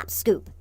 Pop Scoop.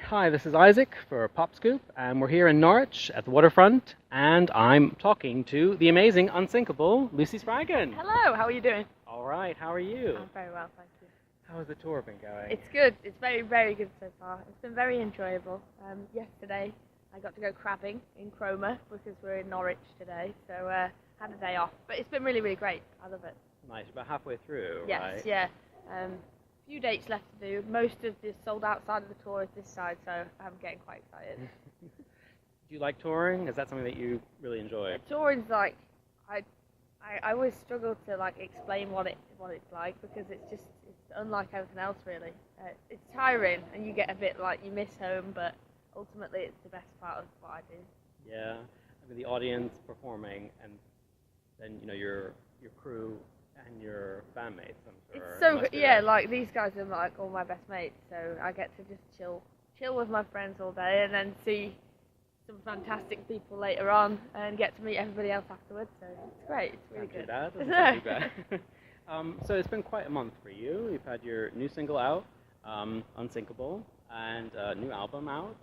Hi, this is Isaac for Pop Scoop, and we're here in Norwich at the Waterfront, and I'm talking to the amazing, unsinkable Lucy Spraggan. Hello, how are you doing? All right, how are you? I'm very well, thank you. How has the tour been going? It's good. It's very, very good so far. It's been very enjoyable. Yesterday, I got to go crabbing in Cromer because we're in Norwich today, so had a day off. But it's been really, really great. I love it. Nice, about halfway through, Yes, right? yeah. Few dates left to do. Most of the sold out side of the tour is this side, so I'm getting quite excited. Do you like touring? Is that something that you really enjoy? Touring's like, I always struggle to like explain what it's like because it's unlike everything else really. It's tiring and you get a bit like you miss home, but ultimately it's the best part of what I do. Yeah, I mean the audience performing, and then your crew and your bandmates, I'm sure. It's so yeah, like these guys are like all my best mates, so I get to just chill with my friends all day and then see some fantastic people later on and get to meet everybody else afterwards. So it's great. It's really good. Doesn't too bad. So it's been quite a month for you. You've had your new single out, Unsinkable, and a new album out,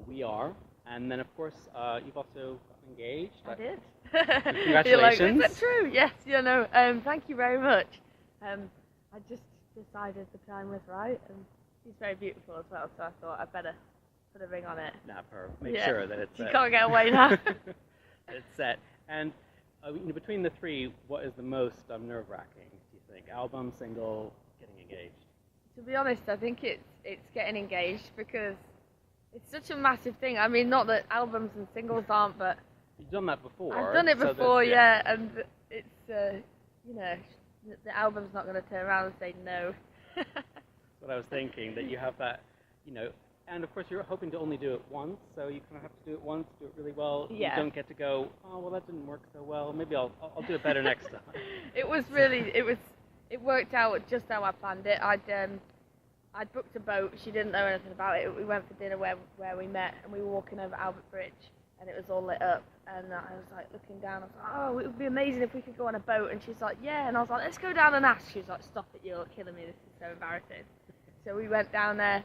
We Are, and then of course you've also got engaged. I did. Congratulations. You're like, is that true? Yes, thank you very much. I just decided the time was right, and she's very beautiful as well, so I thought I'd better put a ring on it. Make sure that it's You can't get away now. It's set. And between the three, what is the most nerve-wracking, do you think? Album, single, getting engaged? To be honest, I think it's getting engaged because it's such a massive thing. I mean, not that albums and singles aren't, but You've done that before. I've done it before, yeah, and it's, the album's not going to turn around and say no. That's what I was thinking, that you have that, and of course you're hoping to only do it once, so you kind of have to do it once, do it really well. Yeah. You don't get to go, oh, well, that didn't work so well, maybe I'll do it better next time. It worked out just how I planned it. I'd booked a boat, she didn't know anything about it. We went for dinner where we met, and we were walking over Albert Bridge, and it was all lit up, and I was like looking down, I was like, oh, it would be amazing if we could go on a boat, and she's like, yeah, and I was like, let's go down and ask. She was like, stop it, you're killing me, this is so embarrassing. So we went down there,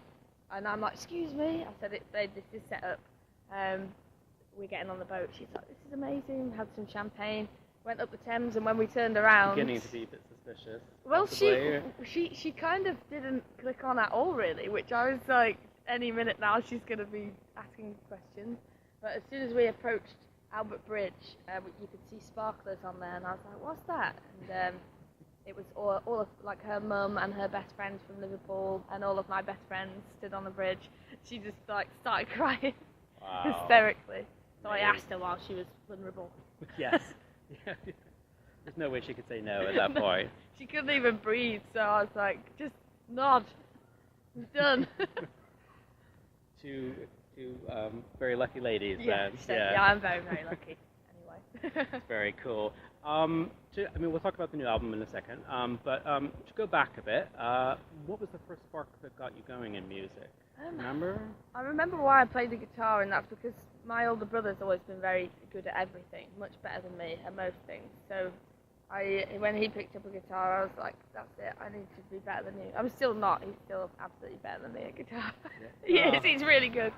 and I'm like, excuse me, I said, babe, this is set up, we're getting on the boat. She's like, this is amazing, had some champagne, went up the Thames, and when we turned around... Beginning to be a bit suspicious. Well, possibly. she kind of didn't click on at all, really, which I was like, any minute now she's going to be asking questions. But as soon as we approached Albert Bridge, you could see sparklers on there, and I was like, what's that? And it was all of like her mum and her best friends from Liverpool, and all of my best friends stood on the bridge. She just like started crying hysterically. So I asked her while she was vulnerable. Yes. Yeah. There's no way she could say no at that point. She couldn't even breathe, so I was like, just nod. It's done. Two very lucky ladies yeah, then. Yeah, I'm very, very lucky. Anyway. Very cool. We'll talk about the new album in a second, but to go back a bit, what was the first spark that got you going in music? Remember? I remember why I played the guitar, and that's because my older brother's always been very good at everything, much better than me at most things. So when he picked up a guitar, I was like, that's it, I need to be better than you. I'm still not, he's still absolutely better than me at guitar. Yeah. He is, he's really good.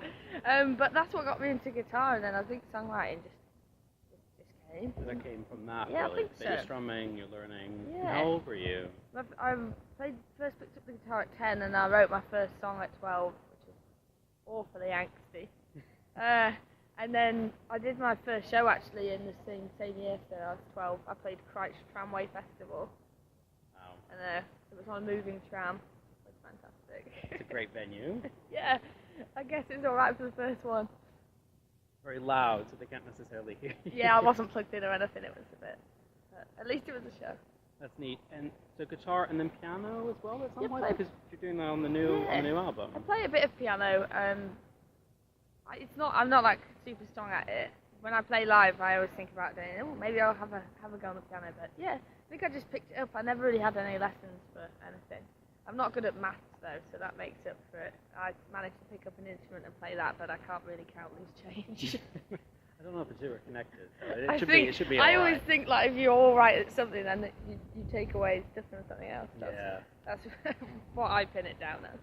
But that's what got me into guitar, and then I think songwriting just came. So that came from that, yeah, really. I think So so. you're strumming, you're learning. Yeah. How old were you? I first picked up the guitar at 10, and I wrote my first song at 12, which was awfully angsty. And then I did my first show actually in the same year, so I was 12. I played Christ Tramway Festival. Wow. And it was on a moving tram. It was fantastic. It's a great venue. Yeah, I guess it's alright for the first one. Very loud, so they can't necessarily hear you. Yeah, I wasn't plugged in or anything, it was a bit. But at least it was a show. That's neat. And so guitar and then piano as well at some point? play- Because you're doing that on the new album. I play a bit of piano. I'm not like super strong at it. When I play live, I always think about doing, maybe I'll have a go on the piano. But yeah, I think I just picked it up. I never really had any lessons for anything. I'm not good at maths though, so that makes up for it. I managed to pick up an instrument and play that, but I can't really count loose change. I don't know if it's ever connected. So it should be I all always right. think like if you're all right at something, then you take away stuff from something else. That's what I pin it down as.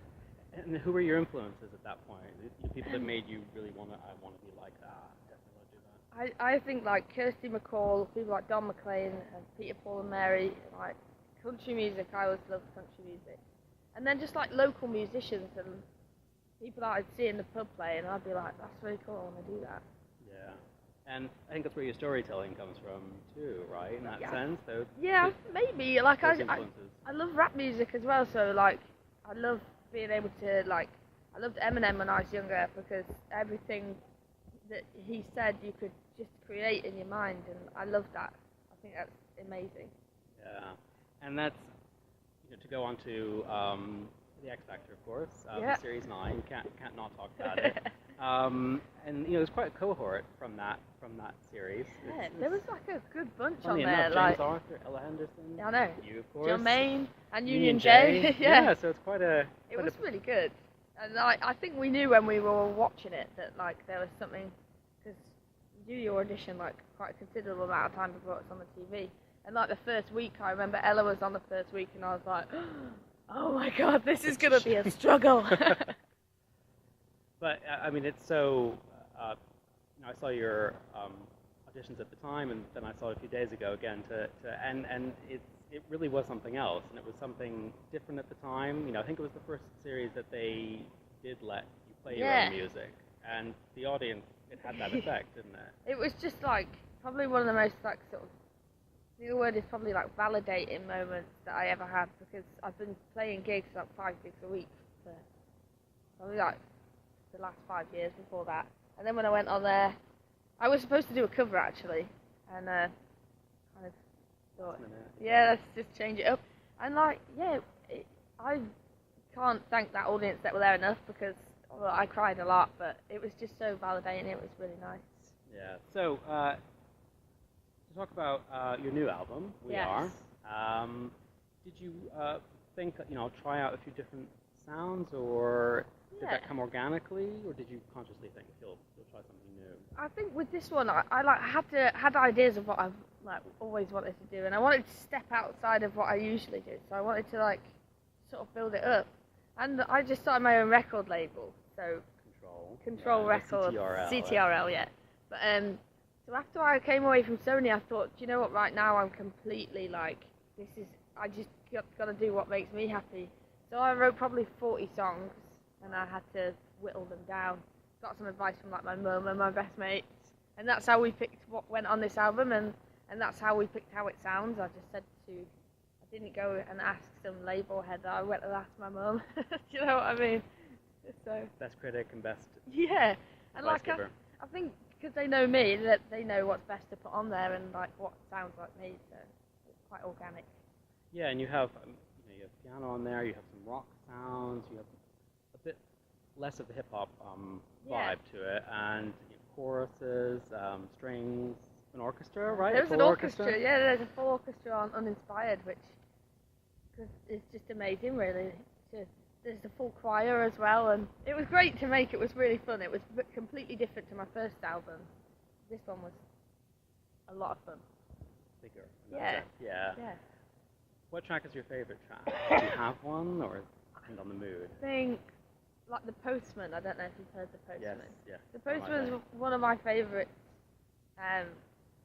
And who were your influences at that point? The people that made you really want to be like that. Definitely want to do that. I think like Kirsty MacColl, people like Don McLean and Peter, Paul and Mary, like country music. I always loved country music, and then just like local musicians and people that I'd see in the pub play, and I'd be like, that's really cool. I want to do that. Yeah. And I think that's where your storytelling comes from too, right? In that sense, though. Yeah, maybe. Like I love rap music as well. So like, I love being able to like. I loved Eminem when I was younger because everything that he said you could just create in your mind, and I love that. I think that's amazing. Yeah, and that's to go on to the X Factor, of course, Series 9. You can't not talk about it. And there's quite a cohort from that series. Yeah, there was like a good bunch on funny there. Enough, like James Arthur, Ella Henderson. Yeah, I know. You, of course. John Mayne and Union J. Yeah, so it's quite a. It was really good, and I think we knew when we were watching it that like there was something, because you do your audition like quite a considerable amount of time before it's on the TV. And like the first week, I remember Ella was on the first week, and I was like, oh my god, this is gonna be a struggle. But I mean, it's so. I saw your auditions at the time, and then I saw it a few days ago again. And it really was something else, and it was something different at the time. I think it was the first series that they did let you play your own music, and the audience, it had that effect, didn't it? It was just like probably one of the most like sort of. The word is probably like validating moments that I ever had, because I've been playing gigs, like 5 gigs a week for probably like the last 5 years before that. And then when I went on there, I was supposed to do a cover actually, and kind of thought, let's just change it up. And like, I can't thank that audience that were there enough, because I cried a lot, but it was just so validating. It was really nice. Yeah. So to talk about your new album, We Are. Did you think try out a few different sounds, or did that come organically, or did you consciously think you'll try something new? I think with this one, I like had ideas of what I've like always wanted to do, and I wanted to step outside of what I usually do. So I wanted to like sort of build it up, and I just started my own record label. So Control Records, CTRL, yeah. But so after I came away from Sony, I thought, do you know what? Right now, I'm completely like I just got to do what makes me happy. So I wrote probably 40 songs, and I had to whittle them down. Got some advice from like my mum and my best mates, and that's how we picked what went on this album, and that's how we picked how it sounds. I just said I didn't go and ask some label head. I went and asked my mum. Do you know what I mean? So best critic and best. Yeah, and like I think because they know me, that they know what's best to put on there and like what sounds like me. So it's quite organic. Yeah, and you have you have piano on there. You have some rock sounds. You have a bit less of the hip hop vibe to it, and choruses, strings, an orchestra, right? There's an orchestra. Yeah, there's a full orchestra on Uninspired, which is just amazing, really. There's a full choir as well, and it was great to make. It was really fun. It was completely different to my first album. This one was a lot of fun. Bigger. Yeah. What track is your favorite track? Do you have one, or depend on the mood? I think like The Postman. I don't know if you've heard The Postman. Yes. The Postman is one of my favourites,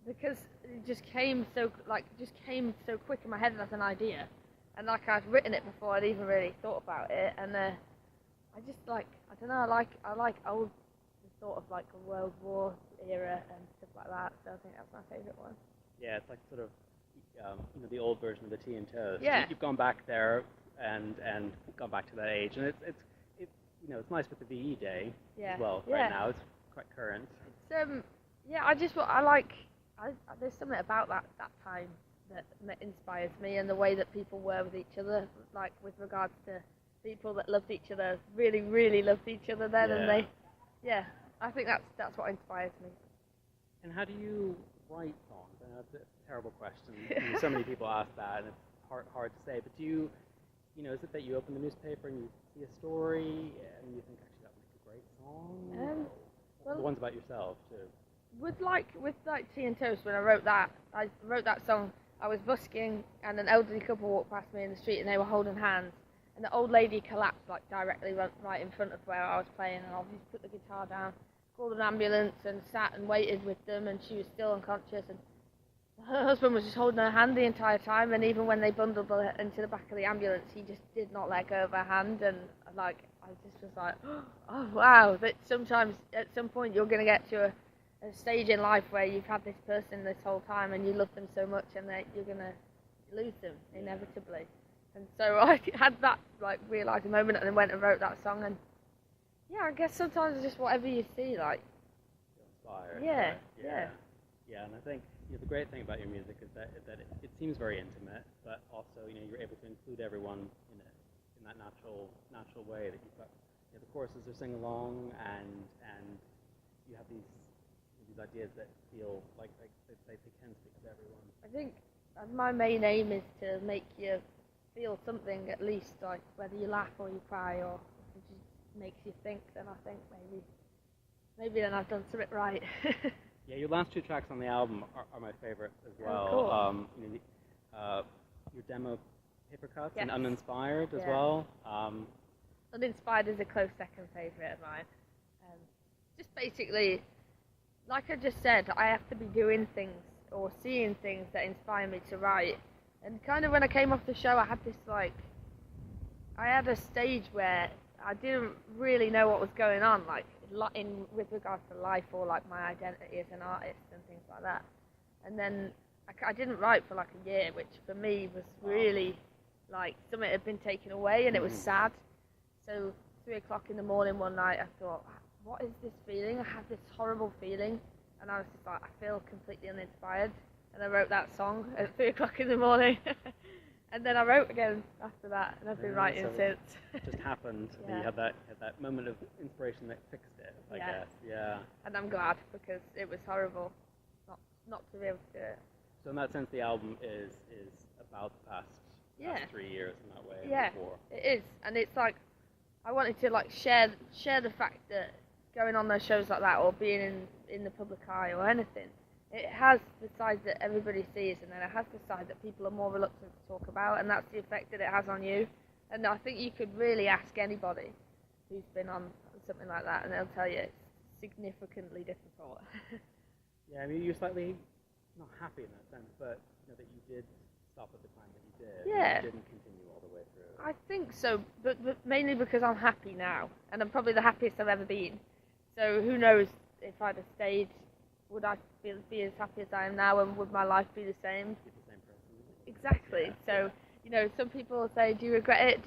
because it just came so quick in my head as an idea, and like I'd written it before I'd even really thought about it, and I just like I don't know. I like old sort of like a World War era and stuff like that. So I think that's my favourite one. Yeah, it's like sort of the old version of the Tea and Toast. Yeah. You've gone back there and gone back to that age, and it's it's nice with the VE Day as well. Right now, it's quite current. It's there's something about that time that inspires me, and the way that people were with each other, like with regards to people that loved each other, really, really loved each other then, and I think that's what inspires me. And how do you write songs? I know it's a terrible question. So many people ask that, and it's hard to say. But do you, is it that you open the newspaper and you see a story and you think, actually, that would make a great song? Well, the ones about yourself too. with Tea and Toast, when I wrote that song, I was busking and an elderly couple walked past me in the street and they were holding hands, and the old lady collapsed like directly right in front of where I was playing, and I obviously put the guitar down, called an ambulance and sat and waited with them, and she was still unconscious, and her husband was just holding her hand the entire time, and even when they bundled her into the back of the ambulance, he just did not let go of her hand, and like I just was like, oh wow, that sometimes at some point you're going to get to a stage in life where you've had this person this whole time and you love them so much, and that you're going to lose them inevitably. And so I had that like realising moment, and then went and wrote that song, and yeah, I guess sometimes it's just whatever you see, like inspired. Yeah, right? Yeah, and I think the great thing about your music is that it seems very intimate, but also you're able to include everyone in it in that natural way that you've got. The choruses are sing along, and you have these ideas that feel like they can speak to everyone. I think my main aim is to make you feel something, at least, like whether you laugh or you cry or if it just makes you think, then I think maybe then I've done something right. Yeah, your last 2 tracks on the album are my favorite as well. Oh, cool. Your demo Paper Cuts Yes. and Uninspired as well. Uninspired is a close second favourite of mine. Just basically, like I just said, I have to be doing things or seeing things that inspire me to write. And kind of when I came off the show, I had this I had a stage where I didn't really know what was going on, with regards to life or like my identity as an artist and things like that. And then I didn't write for like a year, which for me was really like something had been taken away, and it was sad. So 3 o'clock in the morning one night, I thought, what is this feeling? I have this horrible feeling, and I was just like, I feel completely uninspired. And I wrote that song at 3 o'clock in the morning. And then I wrote again after that, and I've been writing since. It just happened. Yeah. You had that moment of inspiration that fixed it, I guess. Yeah. And I'm glad, because it was horrible not to be able to do it. So in that sense, the album is about the past 3 years in that way. Yeah, before. it is, and it's like I wanted to like share the fact that going on those shows like that, or being in the public eye or anything, it has the side that everybody sees, and then it has the side that people are more reluctant to talk about, and that's the effect that it has on you. And I think you could really ask anybody who's been on something like that, and they'll tell you it's significantly difficult. Yeah, I mean, you're slightly not happy in that sense, but that you did stop at the time that you did. Yeah. You didn't continue all the way through. I think so, but mainly because I'm happy now, and I'm probably the happiest I've ever been. So who knows if I'd have stayed, would I be as happy as I am now, and would my life be the same? Be the same person. Exactly. Yeah. So some people say, do you regret it?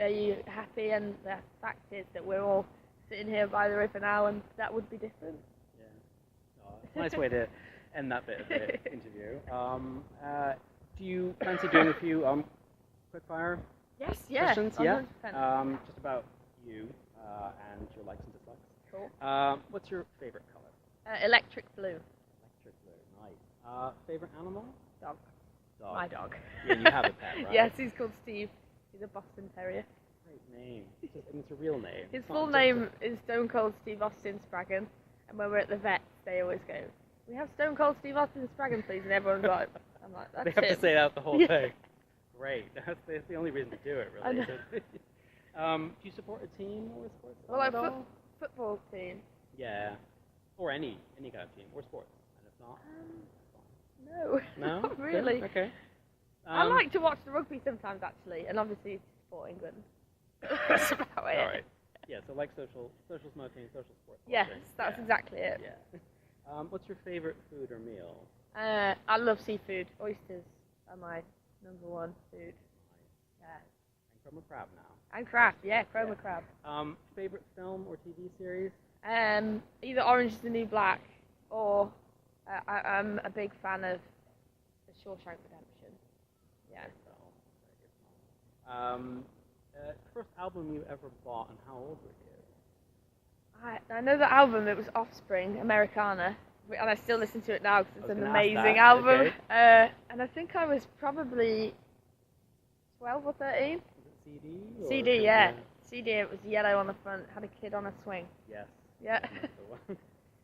Are you happy? And the fact is that we're all sitting here by the river now, and that would be different. Yeah. It's a nice way to end that bit of the interview. Do you fancy doing a few quick-fire questions? 100%. Yeah. Just about you and your likes and dislikes. Cool. What's your favorite color? Electric blue. Electric blue. Nice. Favorite animal? Dog. Dog. My dog. Yeah, you have a pet, right? Yes, he's called Steve. He's a Boston Terrier. Great name. It's a real name. His full name is Stone Cold Steve Austin Spraggan, and when we're at the vets, they always go, "We have Stone Cold Steve Austin Spraggan, please," and everyone's like, "I'm like, that's They have him." to say that the whole thing. Great. That's the only reason to do it, I really. know. Do you support a team or a sports? Well, at all? football team. Yeah. Or any kind of team or sports. And if not, No. no, Not really. Good. Okay. I like to watch the rugby sometimes, actually, and obviously support England. That's about it. All right. Yeah. So like social smoking, social sports. Yes, watching. that's exactly it. Yeah. What's your favorite food or meal? I love seafood. Oysters are my number one food. Yeah. And chroma crab now. And crab, chroma crab. Favorite film or TV series? Either Orange is the New Black, or I'm a big fan of The Shawshank Redemption. Yeah. First album you ever bought, and how old were you? I know the album. It was Offspring, Americana, and I still listen to it now because it's an amazing that. album. Okay. And I think I was probably 12 or 13. Was it CD? Or CD, yeah. CD. It was yellow on the front. Had a kid on a swing. Yes. Yeah. That's the one.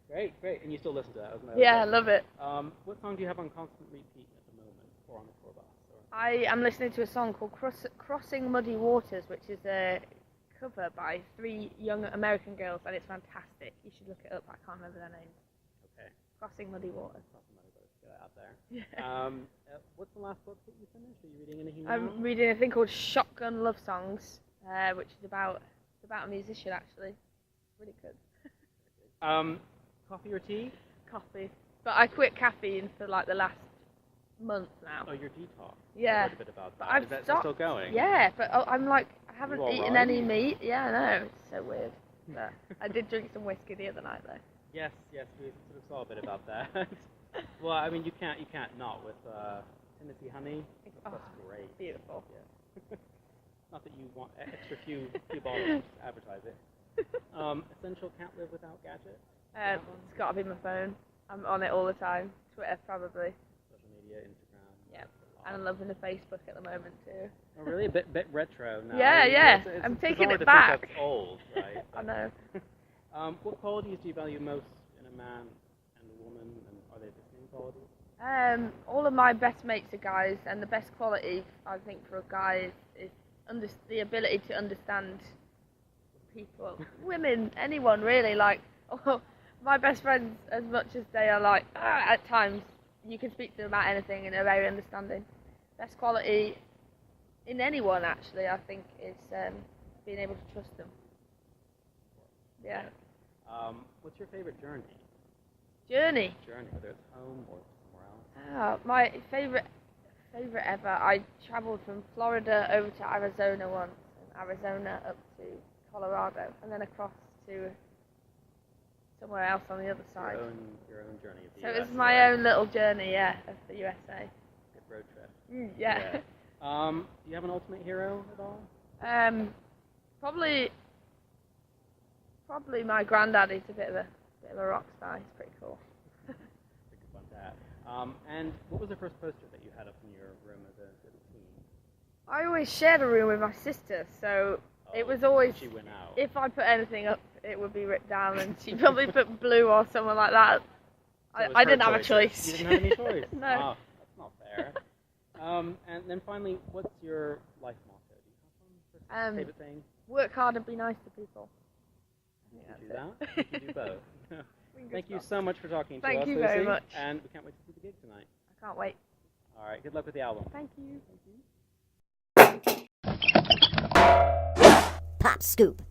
Great. And you still listen to that? That was my Yeah, I other love it. question. What song do you have on constant repeat at the moment, or on the tour bus? Or... I am listening to a song called Crossing Muddy Waters, which is a cover by 3 young American girls, and it's fantastic. You should look it up. I can't remember their names. Okay. Crossing Muddy Waters. Crossing Muddy Waters. Get it out there. Yeah. What's the last book that you finished? Are you reading anything now? I'm reading a thing called Shotgun Love Songs, which is about a musician, actually. Really good. Coffee or tea? Coffee. But I quit caffeine for like the last month now. Oh, your detox. Yeah. I heard a bit about that. But I've Is that stopped. still going? Yeah, but I'm like, I haven't You all eaten right? any meat. Yeah, I know. It's so weird. But I did drink some whiskey the other night, though. Yes, we sort of saw a bit about that. Well, I mean, you can't not with Tennessee honey. That's great. Beautiful. Yeah. Not that you want extra few bottles to advertise it. Essential can't live without gadget. It's got to be my phone. I'm on it all the time. Twitter, probably. Social media, Instagram. Yeah. And I'm loving the Facebook at the moment, too. Oh, really? A bit retro now. Yeah. It's I'm taking bizarre it to back. think that's old, right? I know. What qualities do you value most in a man and a woman, and are they the same qualities? All of my best mates are guys, and the best quality, I think, for a guy is the ability to understand people, women, anyone really. Like, my best friends, as much as they are like, at times, you can speak to them about anything and they're very understanding. Best quality in anyone, actually, I think, is being able to trust them. Yeah. What's your favorite journey? Journey, Whether it's home or somewhere else. my favorite ever. I travelled from Florida over to Arizona once, and Arizona up to Colorado, and then across to somewhere else on the other side. Your own journey of the So US, it was my own little journey, yeah, of the USA. Good road trip. Yeah. Do you have an ultimate hero at all? Probably my granddad. He's a bit of a rock star. He's pretty cool. Think about that. And what was the first poster that you had up in your room as a little teen? I always shared a room with my sister, so it was always, She went out. if I put anything up, it would be ripped down, and she probably put blue or something like that. So it was I her didn't have a choice. choice. You didn't have any choice? No. Oh, that's not fair. And then finally, what's your life motto? Do you have one? Favorite thing? Work hard and be nice to people. You can do that. You can do both. Thank you so much for talking to us, Thank you Lucy, very much. and we can't wait to see the gig tonight. I can't wait. All right, good luck with the album. Thank you. Thank you. Pop scoop.